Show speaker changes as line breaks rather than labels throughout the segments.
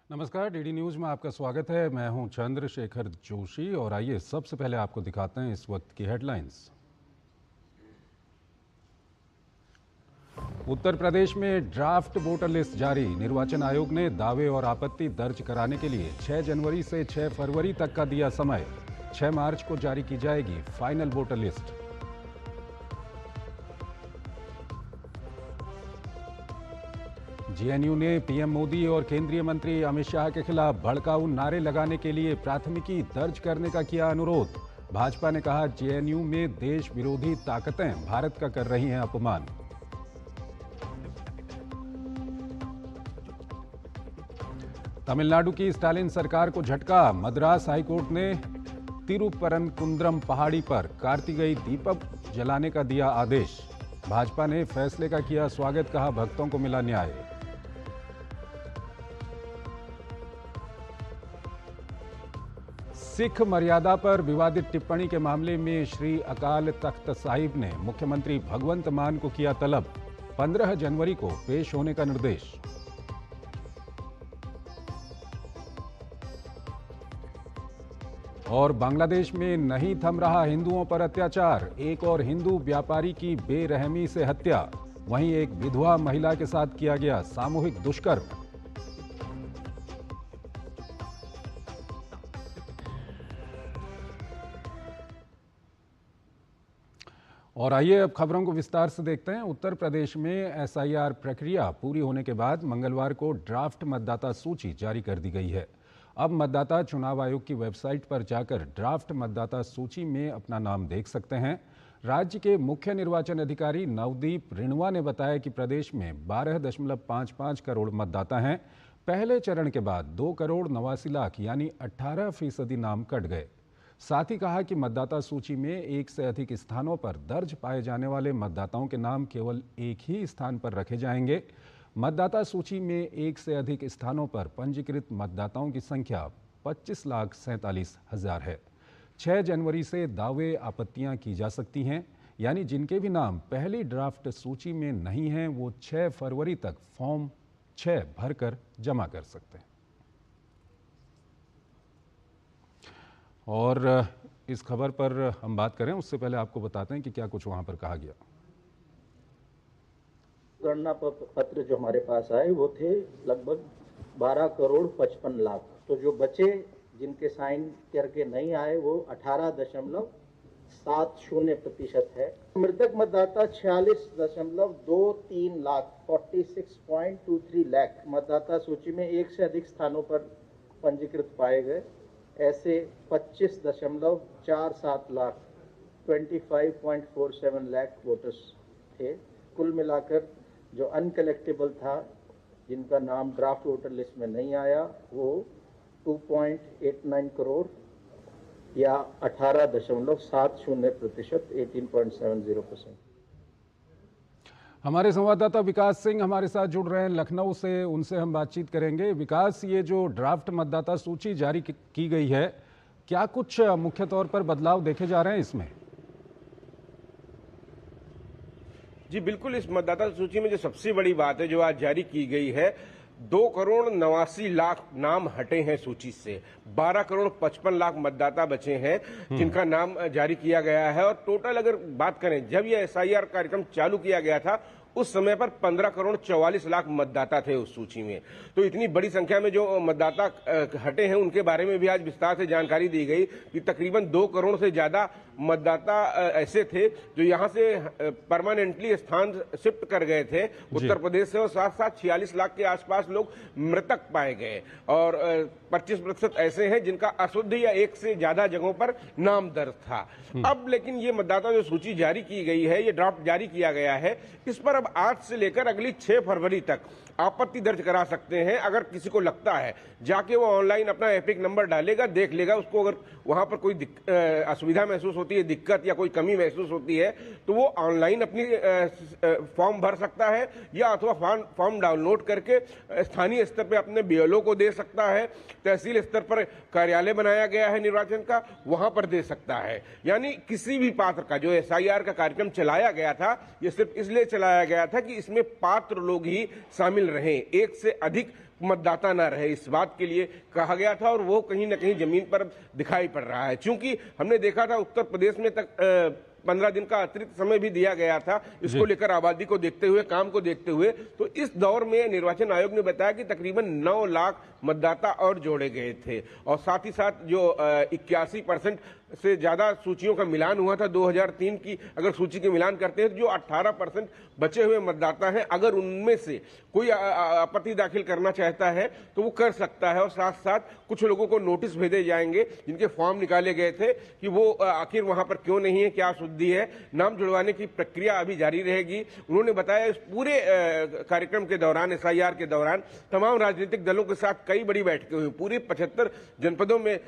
नमस्कार, DD news में आपका स्वागत है। मैं हूं चंद्रशेखर जोशी और आइए सबसे पहले आपको दिखाते हैं इस वक्त की हेडलाइंस। उत्तर प्रदेश में ड्राफ्ट वोटर लिस्ट जारी। निर्वाचन आयोग ने दावे और आपत्ति दर्ज कराने के लिए 6 जनवरी से 6 फरवरी तक का दिया समय। 6 मार्च को जारी की जाएगी फाइनल वोटर लिस्ट। जेएनयू ने पीएम मोदी और केंद्रीय मंत्री अमित शाह के खिलाफ भड़काऊ नारे लगाने के लिए प्राथमिकी दर्ज करने का किया अनुरोध। भाजपा ने कहा, जेएनयू में देश विरोधी ताकतें भारत का कर रही हैं अपमान। तमिलनाडु की स्टालिन सरकार को झटका। मद्रास हाईकोर्ट ने तिरुपरनकुंद्रम पहाड़ी पर कार्तिकेय दीपक जलाने का दिया आदेश। भाजपा ने फैसले का किया स्वागत, कहा भक्तों को मिला न्याय। सिख मर्यादा पर विवादित टिप्पणी के मामले में श्री अकाल तख्त साहिब ने मुख्यमंत्री भगवंत मान को किया तलब। 15 जनवरी को पेश होने का निर्देश। और बांग्लादेश में नहीं थम रहा हिंदुओं पर अत्याचार। एक और हिंदू व्यापारी की बेरहमी से हत्या। वहीं एक विधवा महिला के साथ किया गया सामूहिक दुष्कर्म। और आइए अब खबरों को विस्तार से देखते हैं। उत्तर प्रदेश में एसआईआर प्रक्रिया पूरी होने के बाद मंगलवार को ड्राफ्ट मतदाता सूची जारी कर दी गई है। अब मतदाता चुनाव आयोग की वेबसाइट पर जाकर ड्राफ्ट मतदाता सूची में अपना नाम देख सकते हैं। राज्य के मुख्य निर्वाचन अधिकारी नवदीप रिणवा ने बताया कि प्रदेश में 12.55 करोड़ मतदाता हैं। पहले चरण के बाद 2 करोड़ 89 लाख यानी 18% नाम कट गए। साथ ही कहा कि मतदाता सूची में एक से अधिक स्थानों पर दर्ज पाए जाने वाले मतदाताओं के नाम केवल एक ही स्थान पर रखे जाएंगे। मतदाता सूची में एक से अधिक स्थानों पर पंजीकृत मतदाताओं की संख्या 25,47,000 है। 6 जनवरी से दावे आपत्तियां की जा सकती हैं, यानी जिनके भी नाम पहली ड्राफ्ट सूची में नहीं हैं वो 6 फरवरी तक फॉर्म 6 भरकर जमा कर सकते हैं। और इस खबर पर हम बात करें उससे पहले आपको बताते हैं कि क्या कुछ वहां पर कहा गया।
गणना पत्र जो हमारे पास आए वो थे लगभग 12 करोड़ 55 लाख। तो जो बचे जिनके साइन करके नहीं आए वो 18.70% है। मृतक मतदाता 46.23 लाख 46.23 लाख मतदाता सूची में एक से अधिक स्थानों पर पंजीकृत पाए गए। ऐसे 25.47 लाख 25.47 लाख वोटर्स थे। कुल मिलाकर जो अनकलेक्टेबल था, जिनका नाम ड्राफ्ट वोटर लिस्ट में नहीं आया, वो 2.89 करोड़ या 18.70%, 18.70%।
हमारे संवाददाता विकास सिंह हमारे साथ जुड़ रहे हैं लखनऊ से, उनसे हम बातचीत करेंगे। विकास, ये जो ड्राफ्ट मतदाता सूची जारी की गई है, क्या कुछ मुख्य तौर पर बदलाव देखे जा रहे हैं इसमें?
जी बिल्कुल, इस मतदाता सूची में जो सबसे बड़ी बात है जो आज जारी की गई है, 2 करोड़ 89 लाख नाम हटे हैं सूची से। 12 करोड़ 55 लाख मतदाता बचे हैं जिनका नाम जारी किया गया है। और टोटल अगर बात करें, जब यह एसआईआर कार्यक्रम चालू किया गया था उस समय पर 15 करोड़ 44 लाख मतदाता थे उस सूची में। तो इतनी बड़ी संख्या में जो मतदाता हटे हैं उनके बारे में भी आज विस्तार से जानकारी दी गई कि तकरीबन 2 करोड़ से ज्यादा मतदाता ऐसे थे जो यहां से परमानेंटली स्थान शिफ्ट कर गए थे उत्तर प्रदेश से, और साथ साथ 46 लाख के आसपास लोग मृतक पाए गए और 25% ऐसे हैं जिनका अशुद्ध या एक से ज्यादा जगहों पर नाम दर्ज था। अब लेकिन ये मतदाता जो सूची जारी की गई है, ये ड्राफ्ट जारी किया गया है, इस पर अब आज से लेकर अगली 6 फरवरी तक आपत्ति दर्ज करा सकते हैं। अगर किसी को लगता है, जाके वो ऑनलाइन अपना एपिक नंबर डालेगा, देख लेगा, उसको अगर वहां पर कोई असुविधा महसूस होती है, दिक्कत या कोई कमी महसूस होती है, तो वो ऑनलाइन अपनी फॉर्म भर सकता है या अथवा फॉर्म डाउनलोड करके स्थानीय स्तर पर अपने बीएलओ को दे सकता है। तहसील स्तर पर कार्यालय बनाया गया है निर्वाचन का, वहां पर दे सकता है। यानी किसी भी पात्र का, जो एसआईआर का कार्यक्रम चलाया गया था, ये सिर्फ इसलिए चलाया गया था कि इसमें पात्र लोग ही शामिल रहें, एक से अधिक मतदाता ना रहे, इस बात के लिए कहा गया था और वो कहीं ना कहीं जमीन पर दिखाई पड़ रहा है। क्योंकि हमने देखा था उत्तर प्रदेश में तक 15 दिन का अतिरिक्त समय भी दिया गया था इसको लेकर, आबादी को देखते हुए, काम को देखते हुए। तो इस दौर में निर्वाचन आयोग ने बताया कि तकरीबन 9 लाख मतदाता और जोड़े गए थे और साथ ही साथ जो 81% से ज्यादा सूचियों का मिलान हुआ था 2003 की अगर सूची के मिलान करते हैं तो जो 18% बचे हुए मतदाता हैं, अगर उनमें से कोई आपत्ति दाखिल करना चाहता है तो वो कर सकता है। और साथ साथ कुछ लोगों को नोटिस भेजे जाएंगे जिनके फॉर्म निकाले गए थे कि वो आखिर वहां पर क्यों नहीं है, क्या शुद्धि है। नाम जुड़वाने की प्रक्रिया अभी जारी रहेगी। उन्होंने बताया इस पूरे कार्यक्रम के दौरान, SIR के दौरान तमाम राजनीतिक दलों के साथ कई बड़ी बैठकें हुई। पूरे 75 जनपदों में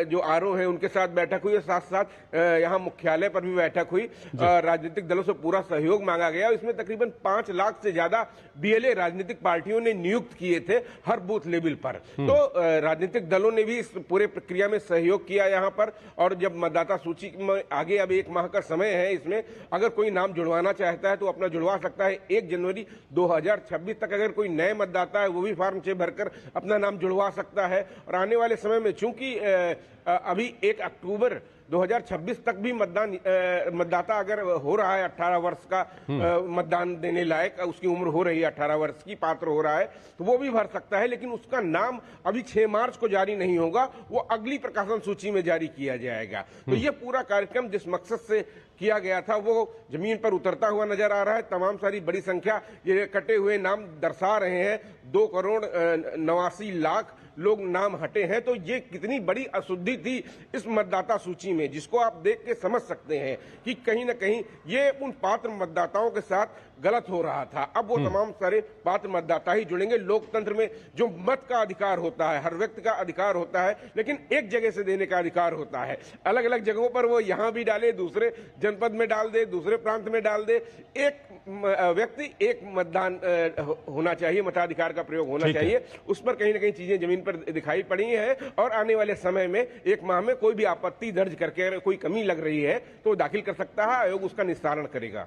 जो RO हैं उनके साथ बैठक हुई, साथ साथ यहाँ मुख्यालय पर भी बैठक हुई। राजनीतिक दलों से पूरा सहयोग मांगा गया। इसमें तकरीबन 5 लाख से ज्यादा BLA राजनीतिक पार्टियों ने नियुक्त किए थे हर बूथ लेवल पर। तो राजनीतिक दलों ने भी इस पूरे प्रक्रिया में सहयोग किया यहाँ पर। और जब मतदाता सूची में आगे अब 1 माह का समय है, इसमें अगर कोई नाम जुड़वाना चाहता है तो अपना जुड़वा सकता है। 1 जनवरी 2026 तक अगर कोई नए मतदाता है वो भी फॉर्म 6 भरकर अपना नाम जुड़वा सकता है। और आने वाले समय में चूंकि अभी 1 अक्टूबर 2026 तक भी मतदाता अगर हो रहा है 18 वर्ष का मतदान देने लायक, उसकी उम्र हो रही है 18 वर्ष की, पात्र हो रहा है, तो वो भी भर सकता है। लेकिन उसका नाम अभी 6 मार्च को जारी नहीं होगा, वो अगली प्रकाशन सूची में जारी किया जाएगा। तो ये पूरा कार्यक्रम जिस मकसद से किया गया था वो जमीन पर उतरता हुआ नजर आ रहा है। तमाम सारी बड़ी संख्या ये कटे हुए नाम दर्शा रहे हैं। 2 करोड़ 89 लाख लोग नाम हटे हैं। तो ये कितनी बड़ी अशुद्धि थी इस मतदाता सूची में, जिसको आप देख के समझ सकते हैं कि कहीं ना कहीं ये उन पात्र मतदाताओं के साथ गलत हो रहा था। अब वो तमाम सारे पात्र मतदाता ही जुड़ेंगे। लोकतंत्र में जो मत का अधिकार होता है, हर व्यक्ति का अधिकार होता है, लेकिन एक जगह से देने का अधिकार होता है। अलग अलग जगहों पर वो यहाँ भी डाले, दूसरे जनपद में डाल दे, दूसरे प्रांत में डाल दे। एक व्यक्ति एक मतदान होना चाहिए, मताधिकार का प्रयोग होना चाहिए। उस पर कहीं ना कहीं चीजें जमीन पर दिखाई पड़ी है। और आने वाले समय में 1 माह में कोई भी आपत्ति दर्ज करके अगर कोई कमी लग रही है तो दाखिल कर सकता है, आयोग उसका निस्तारण करेगा।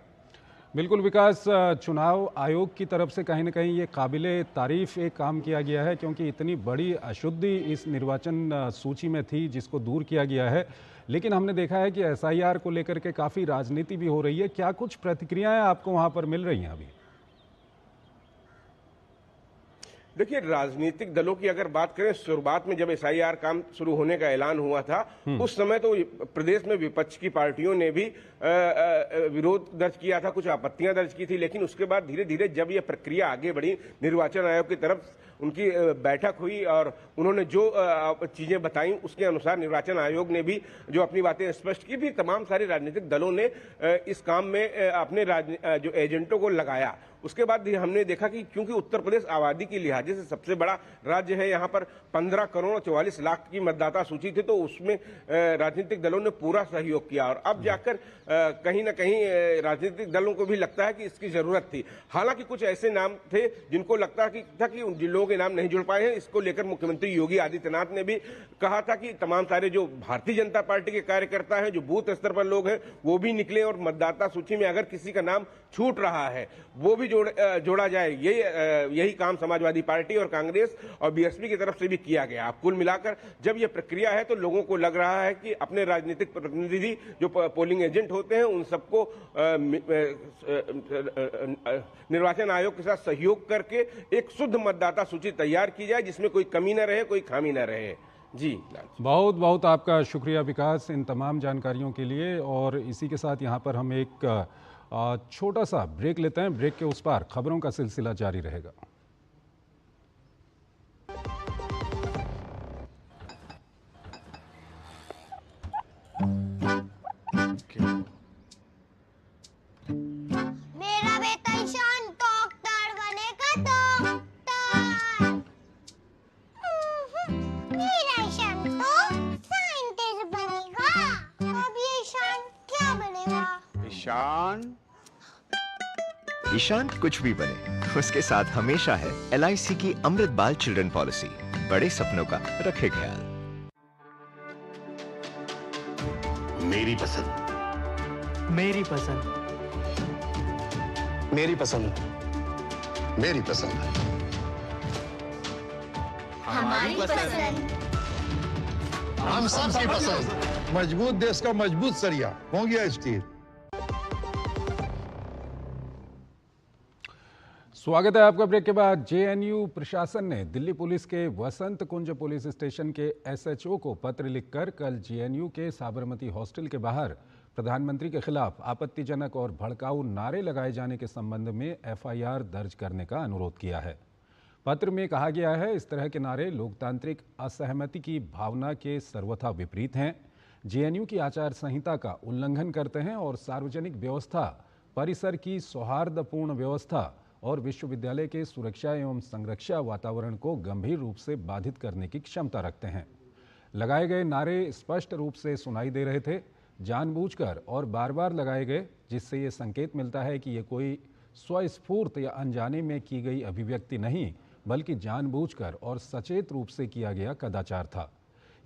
बिल्कुल विकास, चुनाव आयोग की तरफ से कहीं ना कहीं ये काबिले तारीफ एक काम किया गया है, क्योंकि इतनी बड़ी अशुद्धि इस निर्वाचन सूची में थी जिसको दूर किया गया है। लेकिन हमने देखा है कि SIR को लेकर के काफ़ी राजनीति भी हो रही है। क्या कुछ प्रतिक्रियाएं आपको वहां पर मिल रही हैं अभी?
देखिए, राजनीतिक दलों की अगर बात करें, शुरुआत में जब SIR काम शुरू होने का ऐलान हुआ था उस समय तो प्रदेश में विपक्ष की पार्टियों ने भी विरोध दर्ज किया था, कुछ आपत्तियां दर्ज की थी। लेकिन उसके बाद धीरे धीरे जब ये प्रक्रिया आगे बढ़ी, निर्वाचन आयोग की तरफ उनकी बैठक हुई और उन्होंने जो चीजें बताई उसके अनुसार निर्वाचन आयोग ने भी जो अपनी बातें स्पष्ट की भी। तमाम सारे राजनीतिक दलों ने इस काम में अपने जो एजेंटों को लगाया। उसके बाद हमने देखा कि क्योंकि उत्तर प्रदेश आबादी की लिहाजे से सबसे बड़ा राज्य है, यहाँ पर 15 करोड़ 44 लाख की मतदाता सूची थी, तो उसमें राजनीतिक दलों ने पूरा सहयोग किया। और अब जाकर कहीं ना कहीं राजनीतिक दलों को भी लगता है कि इसकी जरूरत थी। हालांकि कुछ ऐसे नाम थे जिनको लगता था कि जिन लोगों के नाम नहीं जुड़ पाए हैं, इसको लेकर मुख्यमंत्री योगी आदित्यनाथ ने भी कहा था कि तमाम सारे जो भारतीय जनता पार्टी के कार्यकर्ता हैं, जो बूथ स्तर पर लोग हैं, वो भी निकले और मतदाता सूची में अगर किसी का नाम छूट रहा है वो भी जोड़ा जाए। यही काम समाजवादी पार्टी और कांग्रेस और BSP की तरफ से भी किया गया। अब कुल मिलाकर जब ये प्रक्रिया है तो लोगों को लग रहा है कि अपने राजनीतिक प्रतिनिधि जो पोलिंग एजेंट होते हैं उन सबको निर्वाचन आयोग के साथ सहयोग करके एक शुद्ध मतदाता सूची तैयार की जाए, जिसमें कोई कमी न रहे, कोई खामी न रहे। जी,
बहुत बहुत आपका शुक्रिया विकास इन तमाम जानकारियों के लिए। और इसी के साथ यहाँ पर हम एक छोटा सा ब्रेक लेते हैं। ब्रेक के उस पार खबरों का सिलसिला जारी रहेगा।
मेरा बेटा ईशान डॉक्टर बनेगा, डॉक्टर। मेरा ईशान तो साइंटिस्ट बनेगा। अब ये ईशान क्या बनेगा?
ईशान कुछ भी बने, उसके साथ हमेशा है LIC की अमृत बाल चिल्ड्रन पॉलिसी। बड़े सपनों का रखे ख्याल।
मेरी पसंद,
मेरी पसंद,
मेरी पसंद, मेरी पसंद।
हमारी पसंद।
हम सबकी पसंद।
मजबूत देश का मजबूत सरिया हो गया स्टील।
स्वागत है आपका। ब्रेक के बाद जेएनयू प्रशासन ने दिल्ली पुलिस के वसंत कुंज पुलिस स्टेशन के एसएचओ को पत्र लिखकर कल जेएनयू के साबरमती हॉस्टल के बाहर प्रधानमंत्री के खिलाफ आपत्तिजनक और भड़काऊ नारे लगाए जाने के संबंध में एफआईआर दर्ज करने का अनुरोध किया है। पत्र में कहा गया है, इस तरह के नारे लोकतांत्रिक असहमति की भावना के सर्वथा विपरीत हैं, जेएनयू की आचार संहिता का उल्लंघन करते हैं और सार्वजनिक व्यवस्था, परिसर की सौहार्दपूर्ण व्यवस्था और विश्वविद्यालय के सुरक्षा एवं संरक्षा वातावरण को गंभीर रूप से बाधित करने की क्षमता रखते हैं। लगाए गए नारे स्पष्ट रूप से सुनाई दे रहे थे, जानबूझकर और बार बार लगाए गए, जिससे ये संकेत मिलता है कि ये कोई स्वस्फूर्त या अनजाने में की गई अभिव्यक्ति नहीं, बल्कि जानबूझकर और सचेत रूप से किया गया कदाचार था।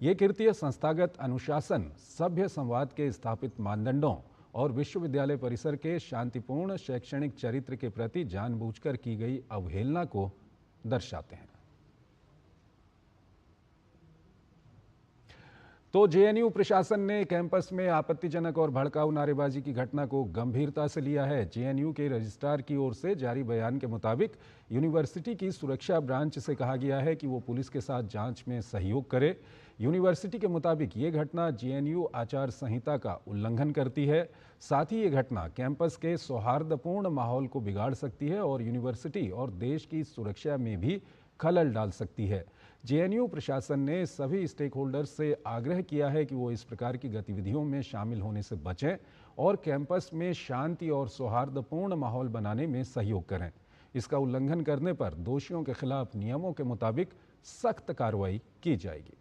ये कृत्य संस्थागत अनुशासन, सभ्य संवाद के स्थापित मानदंडों और विश्वविद्यालय परिसर के शांतिपूर्ण शैक्षणिक चरित्र के प्रति जानबूझकर की गई अवहेलना को दर्शाते हैं। तो जेएनयू प्रशासन ने कैंपस में आपत्तिजनक और भड़काऊ नारेबाजी की घटना को गंभीरता से लिया है। जेएनयू के रजिस्ट्रार की ओर से जारी बयान के मुताबिक यूनिवर्सिटी की सुरक्षा ब्रांच से कहा गया है कि वो पुलिस के साथ जांच में सहयोग करे। यूनिवर्सिटी के मुताबिक ये घटना जेएनयू आचार संहिता का उल्लंघन करती है। साथ ही ये घटना कैंपस के सौहार्दपूर्ण माहौल को बिगाड़ सकती है और यूनिवर्सिटी और देश की सुरक्षा में भी खलल डाल सकती है। जेएनयू प्रशासन ने सभी स्टेक होल्डर्स से आग्रह किया है कि वो इस प्रकार की गतिविधियों में शामिल होने से बचें और कैंपस में शांति और सौहार्दपूर्ण माहौल बनाने में सहयोग करें। इसका उल्लंघन करने पर दोषियों के खिलाफ नियमों के मुताबिक सख्त कार्रवाई की जाएगी।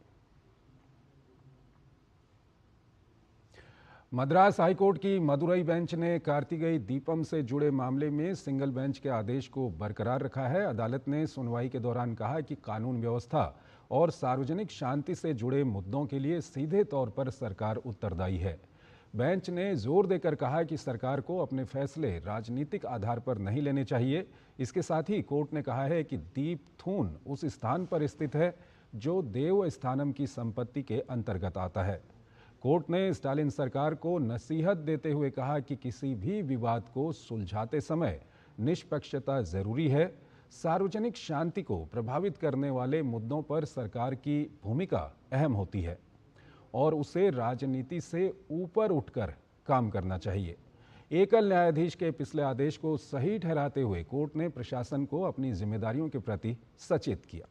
मद्रास हाईकोर्ट की मदुरई बेंच ने कार्तिकेय दीपम से जुड़े मामले में सिंगल बेंच के आदेश को बरकरार रखा है। अदालत ने सुनवाई के दौरान कहा कि कानून व्यवस्था और सार्वजनिक शांति से जुड़े मुद्दों के लिए सीधे तौर पर सरकार उत्तरदायी है। बेंच ने जोर देकर कहा कि सरकार को अपने फैसले राजनीतिक आधार पर नहीं लेने चाहिए। इसके साथ ही कोर्ट ने कहा है कि दीपथून उस स्थान पर स्थित है जो देव स्थानम की संपत्ति के अंतर्गत आता है। कोर्ट ने स्टालिन सरकार को नसीहत देते हुए कहा कि किसी भी विवाद को सुलझाते समय निष्पक्षता जरूरी है। सार्वजनिक शांति को प्रभावित करने वाले मुद्दों पर सरकार की भूमिका अहम होती है और उसे राजनीति से ऊपर उठकर काम करना चाहिए। एकल न्यायाधीश के पिछले आदेश को सही ठहराते हुए कोर्ट ने प्रशासन को अपनी जिम्मेदारियों के प्रति सचेत किया।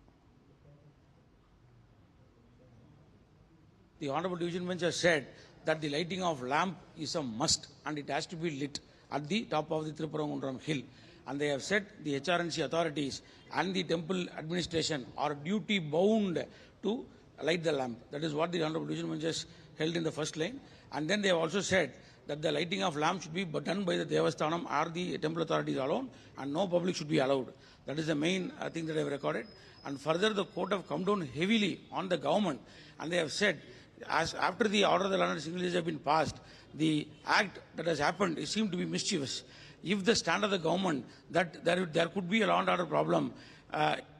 The Honorable Division Bench has said that the lighting of lamp is a must and it has to be lit at the top of the Tripuragundaram hill. And they have said the HRNC authorities and the temple administration are duty bound to light the lamp. That is what the Honorable Division Bench has held in the first line. And then they have also said that the lighting of lamp should be done by the Devasthanam or the temple authorities alone and no public should be allowed. That is the main thing that I have recorded. And further, the court have come down heavily on the government and they have said, as after the order of the land and single use have been passed, the act that has happened, it seemed to be mischievous. If the stand of the government that there could be a law and order problem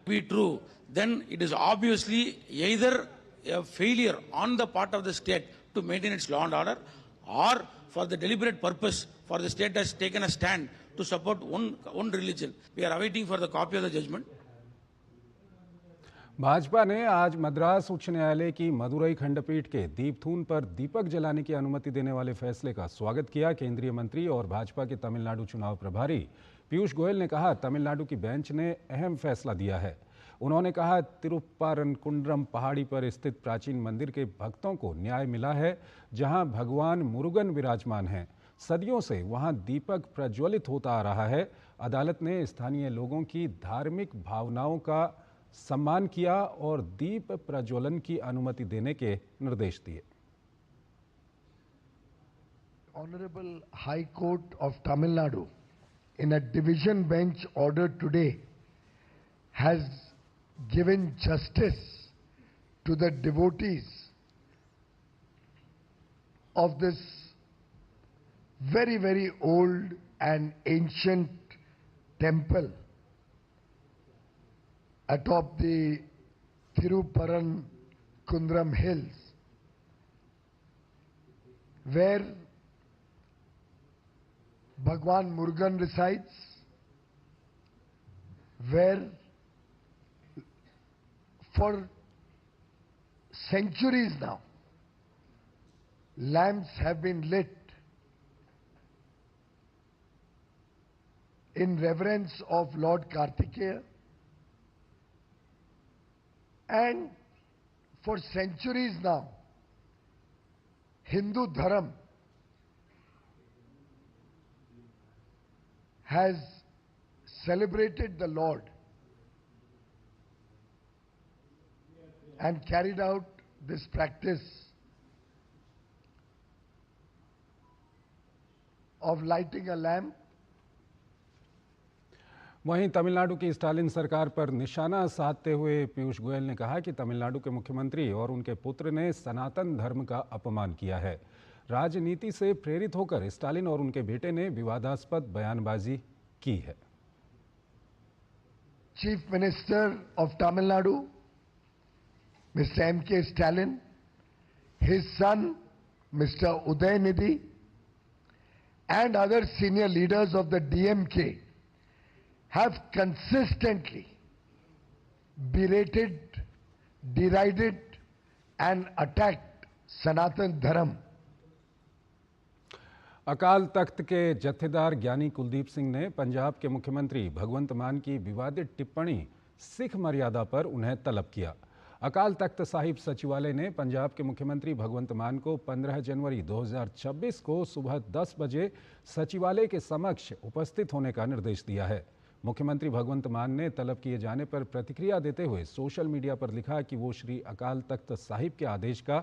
be true, then it is obviously either a failure on the part of the state to maintain its law and order, or for the deliberate purpose for the state has taken a stand to support one religion. We are awaiting for the copy of the judgment.
Bhajpa ने आज मद्रास उच्च न्यायालय की मदुरई खंडपीठ के दीपथून पर दीपक जलाने की अनुमति देने वाले फैसले का स्वागत किया। केंद्रीय मंत्री और भाजपा के तमिलनाडु चुनाव प्रभारी पीयूष गोयल ने कहा, तमिलनाडु की बेंच ने अहम फैसला दिया है। उन्होंने कहा, तिरुप्पारनकुंड्रम पहाड़ी पर स्थित प्राचीन मंदिर के भक्तों को न्याय मिला है, जहां भगवान मुरुगन विराजमान हैं। सदियों से वहां दीपक प्रज्वलित होता आ रहा है। अदालत ने स्थानीय लोगों की धार्मिक भावनाओं का सम्मान किया और दीप प्रज्वलन की अनुमति देने के निर्देश दिए।
Honorable High Court of Tamil Nadu, in a division bench order today, has given justice to the devotees of this very, very old and ancient temple atop the Thiruparankundaram Hills, where Bhagwan Murugan resides, where for centuries now lamps have been lit in reverence of Lord Kartikeya, and for centuries now Hindu Dharam has celebrated the Lord and carried out this practice of lighting a lamp.
वहीं तमिलनाडु की Stalin सरकार पर निशाना साधते हुए पीयूष गोयल ने कहा कि तमिलनाडु के मुख्यमंत्री और उनके पुत्र ने सनातन धर्म का अपमान किया है। राजनीति से प्रेरित होकर स्टालिन और उनके बेटे ने विवादास्पद बयानबाजी की है।
Chief minister of Tamil Nadu Mr. M.K. Stalin, his son Mr. Udayanithi, and other senior leaders of the DMK have consistently berated, derided and attacked Sanatan Dharam.
Akal Takht के जत्थेदार ज्ञानी कुलदीप सिंह ने पंजाब के मुख्यमंत्री भगवंत मान की विवादित टिप्पणी सिख मर्यादा पर उन्हें तलब किया। अकाल तख्त साहिब सचिवालय ने पंजाब के मुख्यमंत्री भगवंत मान को 15 जनवरी 2026 को सुबह 10 बजे सचिवालय के समक्ष उपस्थित होने का निर्देश दिया है। मुख्यमंत्री भगवंत मान ने तलब किए जाने पर प्रतिक्रिया देते हुए सोशल मीडिया पर लिखा कि वो श्री अकाल तख्त साहिब के आदेश का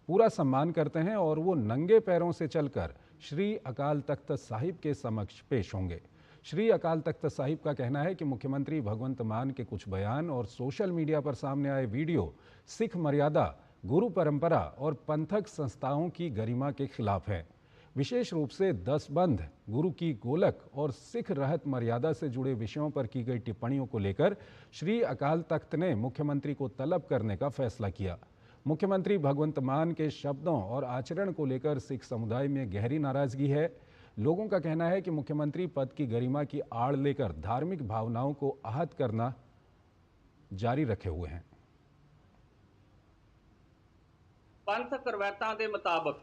पूरा सम्मान करते हैं और वो नंगे पैरों से चलकर श्री अकाल तख्त साहिब के समक्ष पेश होंगे। श्री अकाल तख्त साहिब का कहना है कि मुख्यमंत्री भगवंत मान के कुछ बयान और सोशल मीडिया पर सामने आए वीडियो सिख मर्यादा, गुरु परंपरा और पंथक संस्थाओं की गरिमा के खिलाफ है। विशेष रूप से दसबंध, गुरु की गोलक और सिख रहत मर्यादा से जुड़े विषयों पर की गई टिप्पणियों को लेकर श्री अकाल तख्त ने मुख्यमंत्री को तलब करने का फैसला किया। मुख्यमंत्री भगवंत मान के शब्दों और आचरण को लेकर सिख समुदाय में गहरी नाराजगी है। लोगों का कहना है कि मुख्यमंत्री पद की गरिमा की आड़ लेकर धार्मिक भावनाओं को आहत करना जारी रखे हुए हैं।
पंथक रवायतां दे मुताबिक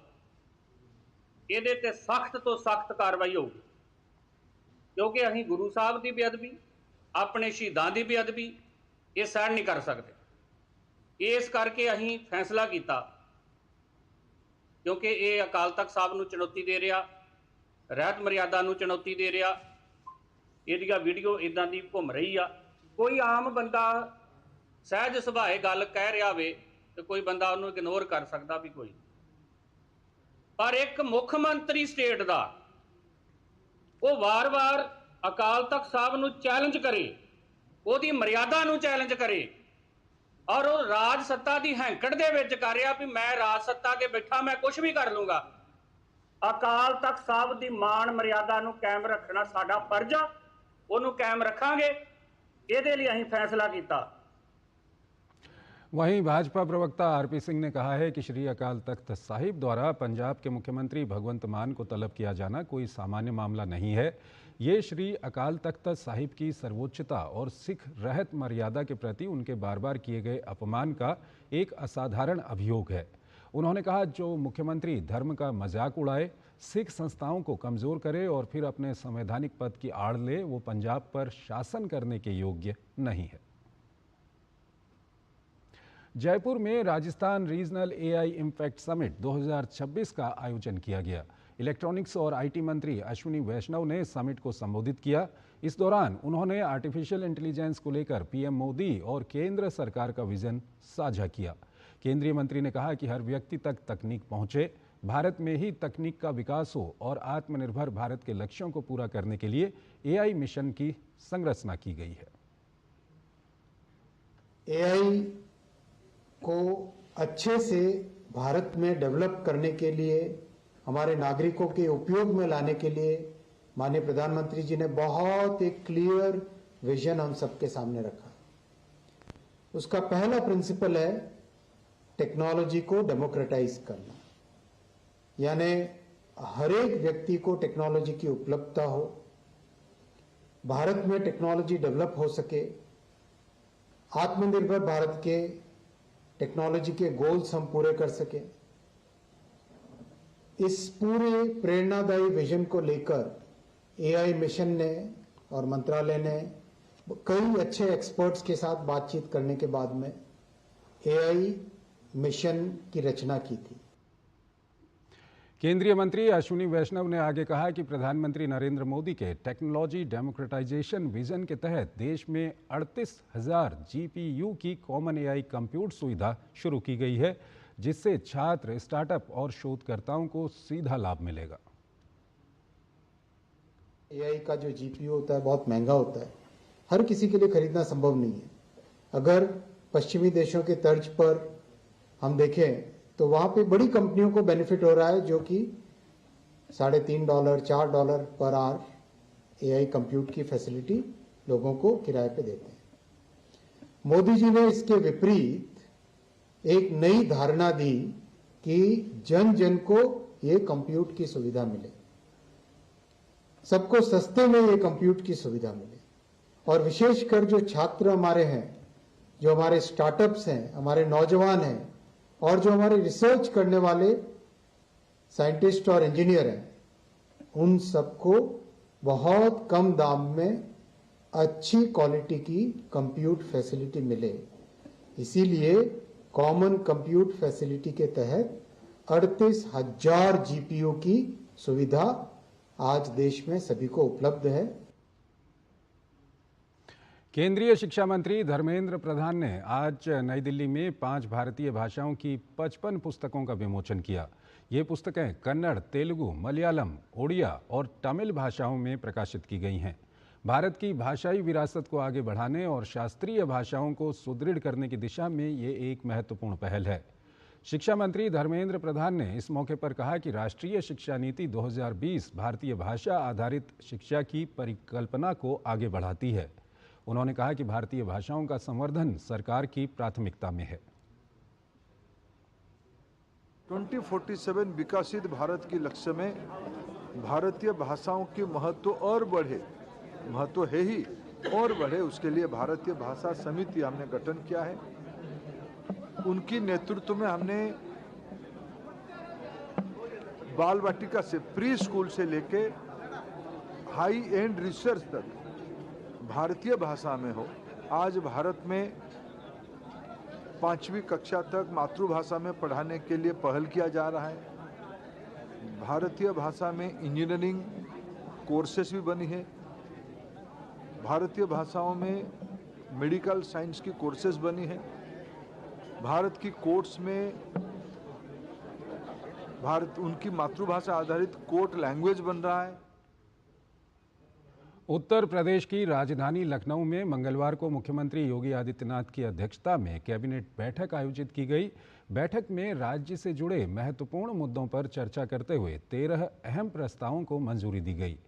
ਇਹਦੇ ਤੇ सख्त तो सख्त कार्रवाई होगी, क्योंकि असीं गुरु साहब की बेअदबी, अपने शहीदां की बेअदबी ये सहन नहीं कर सकते। इस करके असीं फैसला किया, क्योंकि ये अकाल तख्त साहब नूं चुनौती दे रहा, रहत मर्यादा नूं चुनौती दे रहा। ਇਹਦੀਆਂ वीडियो इदां दी घूम रही आ। कोई आम बंदा सहज सुभाए गल कह रहा होवे तो कोई बंदा उन्होंने इग्नोर कर सकता भी कोई, पर एक मुख मंत्री स्टेट का वो वार वार अकाल तख्त साहब नूं चैलेंज करे, ਉਹਦੀ मर्यादा नूं चैलेंज करे और वो राज सत्ता की हैंकड़ दे विच कर रहा भी मैं राज सत्ता के बैठा मैं कुछ भी कर लूँगा। अकाल तख्त साहब की मान मर्यादा नूं कायम रखना साडा फर्ज आ, ਉਹਨੂੰ कायम रखांगे। ਇਹਦੇ ਲਈ ਅਸੀਂ फैसला किया।
वहीं भाजपा प्रवक्ता आरपी सिंह ने कहा है कि श्री अकाल तख्त साहिब द्वारा पंजाब के मुख्यमंत्री भगवंत मान को तलब किया जाना कोई सामान्य मामला नहीं है। ये श्री अकाल तख्त साहिब की सर्वोच्चता और सिख रहत मर्यादा के प्रति उनके बार बार किए गए अपमान का एक असाधारण अभियोग है। उन्होंने कहा, जो मुख्यमंत्री धर्म का मजाक उड़ाए, सिख संस्थाओं को कमज़ोर करे और फिर अपने संवैधानिक पद की आड़ ले, वो पंजाब पर शासन करने के योग्य नहीं है। जयपुर में Rajasthan regional AI impact summit 2026 का आयोजन किया गया। इलेक्ट्रॉनिक्स और आईटी मंत्री अश्विनी वैष्णव ने समिट को संबोधित किया। इस दौरान उन्होंने आर्टिफिशियल इंटेलिजेंस को लेकर पीएम मोदी और केंद्र सरकार का विजन साझा किया। केंद्रीय मंत्री ने कहा कि हर व्यक्ति तक तकनीक पहुंचे, भारत में ही तकनीक का विकास हो और आत्मनिर्भर भारत के लक्ष्यों को पूरा करने के लिए एआई मिशन की संरचना की गई है।
एआई को अच्छे से भारत में डेवलप करने के लिए, हमारे नागरिकों के उपयोग में लाने के लिए माननीय प्रधानमंत्री जी ने बहुत एक क्लियर विजन हम सबके सामने रखा। उसका पहला प्रिंसिपल है टेक्नोलॉजी को डेमोक्रेटाइज करना, यानी हर एक व्यक्ति को टेक्नोलॉजी की उपलब्धता हो, भारत में टेक्नोलॉजी डेवलप हो सके, आत्मनिर्भर भारत के टेक्नोलॉजी के गोल्स हम पूरे कर सके। इस पूरे प्रेरणादायी विजन को लेकर एआई मिशन ने और मंत्रालय ने कई अच्छे एक्सपर्ट्स के साथ बातचीत करने के बाद में एआई मिशन की रचना की थी।
केंद्रीय मंत्री अश्विनी वैष्णव ने आगे कहा कि प्रधानमंत्री नरेंद्र मोदी के टेक्नोलॉजी डेमोक्रेटाइजेशन विजन के तहत देश में 38,000 जीपीयू की कॉमन एआई कंप्यूट सुविधा शुरू की गई है, जिससे छात्र, स्टार्टअप और शोधकर्ताओं को सीधा लाभ मिलेगा।
एआई का जो जीपीयू होता है बहुत महंगा होता है, हर किसी के लिए खरीदना संभव नहीं है। अगर पश्चिमी देशों के तर्ज पर हम देखें तो वहां पे बड़ी कंपनियों को बेनिफिट हो रहा है, जो कि $3.5 $4 पर आवर एआई कंप्यूट की फैसिलिटी लोगों को किराए पे देते हैं। मोदी जी ने इसके विपरीत एक नई धारणा दी कि जन जन को ये कंप्यूट की सुविधा मिले, सबको सस्ते में ये कंप्यूट की सुविधा मिले, और विशेषकर जो छात्र हमारे हैं, जो हमारे स्टार्टअप्स हैं, हमारे नौजवान हैं और जो हमारे रिसर्च करने वाले साइंटिस्ट और इंजीनियर हैं, उन सबको बहुत कम दाम में अच्छी क्वालिटी की कंप्यूट फैसिलिटी मिले। इसीलिए कॉमन कंप्यूट फैसिलिटी के तहत 38,000 जीपीयू की सुविधा आज देश में सभी को उपलब्ध है।
केंद्रीय शिक्षा मंत्री धर्मेंद्र प्रधान ने आज नई दिल्ली में 5 भारतीय भाषाओं की 55 पुस्तकों का विमोचन किया। ये पुस्तकें कन्नड़, तेलुगु, मलयालम, ओडिया और तमिल भाषाओं में प्रकाशित की गई हैं। भारत की भाषाई विरासत को आगे बढ़ाने और शास्त्रीय भाषाओं को सुदृढ़ करने की दिशा में ये एक महत्वपूर्ण पहल है। शिक्षा मंत्री धर्मेंद्र प्रधान ने इस मौके पर कहा कि राष्ट्रीय शिक्षा नीति 2020 भारतीय भाषा आधारित शिक्षा की परिकल्पना को आगे बढ़ाती है। उन्होंने कहा कि भारतीय भाषाओं का संवर्धन सरकार की प्राथमिकता में है।
2047 विकसित भारत के लक्ष्य में भारतीय भाषाओं की महत्व और बढ़े, महत्व है ही और बढ़े, उसके लिए भारतीय भाषा समिति हमने गठन किया है। उनकी नेतृत्व में हमने बाल वाटिका से, प्री स्कूल से लेके हाई एंड रिसर्च तक भारतीय भाषा में हो। आज भारत में 5वीं कक्षा तक मातृभाषा में पढ़ाने के लिए पहल किया जा रहा है। भारतीय भाषा में इंजीनियरिंग कोर्सेस भी बनी है। भारतीय भाषाओं में मेडिकल साइंस की कोर्सेस बनी है। भारत की कोर्ट्स में उनकी मातृभाषा आधारित कोर्ट लैंग्वेज बन रहा है।
उत्तर प्रदेश की राजधानी लखनऊ में मंगलवार को मुख्यमंत्री योगी आदित्यनाथ की अध्यक्षता में कैबिनेट बैठक आयोजित की गई। बैठक में राज्य से जुड़े महत्वपूर्ण मुद्दों पर चर्चा करते हुए 13 अहम प्रस्तावों को मंजूरी दी गई।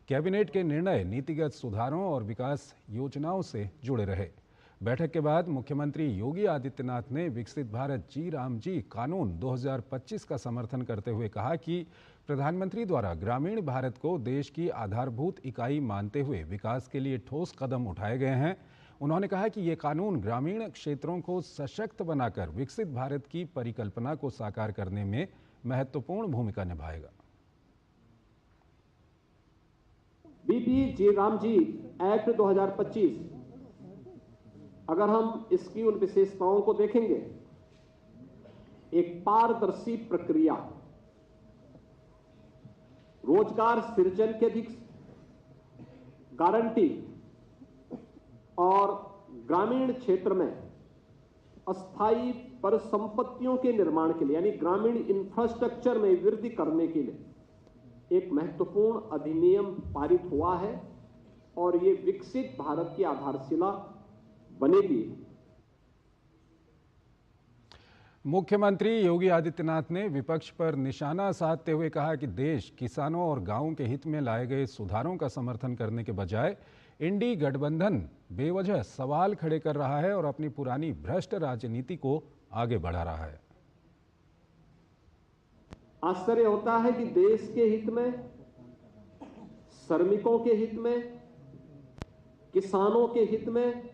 कैबिनेट के निर्णय नीतिगत सुधारों और विकास योजनाओं से जुड़े रहे। बैठक के बाद मुख्यमंत्री योगी आदित्यनाथ ने विकसित भारत जी राम जी कानून 2025 का समर्थन करते हुए कहा कि प्रधानमंत्री द्वारा ग्रामीण भारत को देश की आधारभूत इकाई मानते हुए विकास के लिए ठोस कदम उठाए गए हैं। उन्होंने कहा कि ये कानून ग्रामीण क्षेत्रों को सशक्त बनाकर विकसित भारत की परिकल्पना को साकार करने में महत्वपूर्ण भूमिका निभाएगा।
बीपी जी राम जी एक्ट 2025, अगर हम इसकी उन विशेषताओं को देखेंगे, एक पारदर्शी प्रक्रिया, रोजगार सृजन की अधिक गारंटी और ग्रामीण क्षेत्र में अस्थायी परिसंपत्तियों के निर्माण के लिए, यानी ग्रामीण इंफ्रास्ट्रक्चर में वृद्धि करने के लिए एक महत्वपूर्ण अधिनियम पारित हुआ है और ये विकसित भारत की आधारशिला बनेगी।
मुख्यमंत्री योगी आदित्यनाथ ने विपक्ष पर निशाना साधते हुए कहा कि देश किसानों और गांवों के हित में लाए गए सुधारों का समर्थन करने के बजाय इंडी गठबंधन बेवजह सवाल खड़े कर रहा है और अपनी पुरानी भ्रष्ट राजनीति को आगे बढ़ा रहा है।
आश्चर्य होता है कि देश के हित में, श्रमिकों के हित में, किसानों के हित में,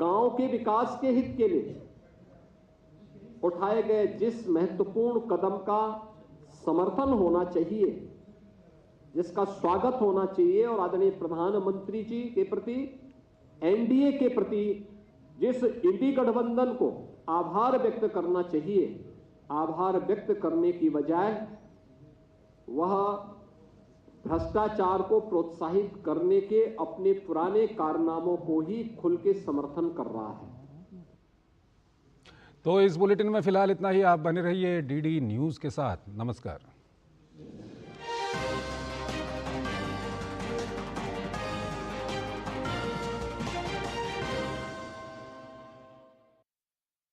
गांव के विकास के हित के लिए उठाए गए जिस महत्वपूर्ण कदम का समर्थन होना चाहिए, जिसका स्वागत होना चाहिए और आदरणीय प्रधानमंत्री जी के प्रति, एनडीए के प्रति जिस इंडी गठबंधन को आभार व्यक्त करना चाहिए, आभार व्यक्त करने की बजाय वह भ्रष्टाचार को प्रोत्साहित करने के अपने पुराने कारनामों को ही खुल के समर्थन कर रहा है।
तो इस बुलेटिन में फिलहाल इतना ही। आप बने रहिए डीडी न्यूज़ के साथ। नमस्कार।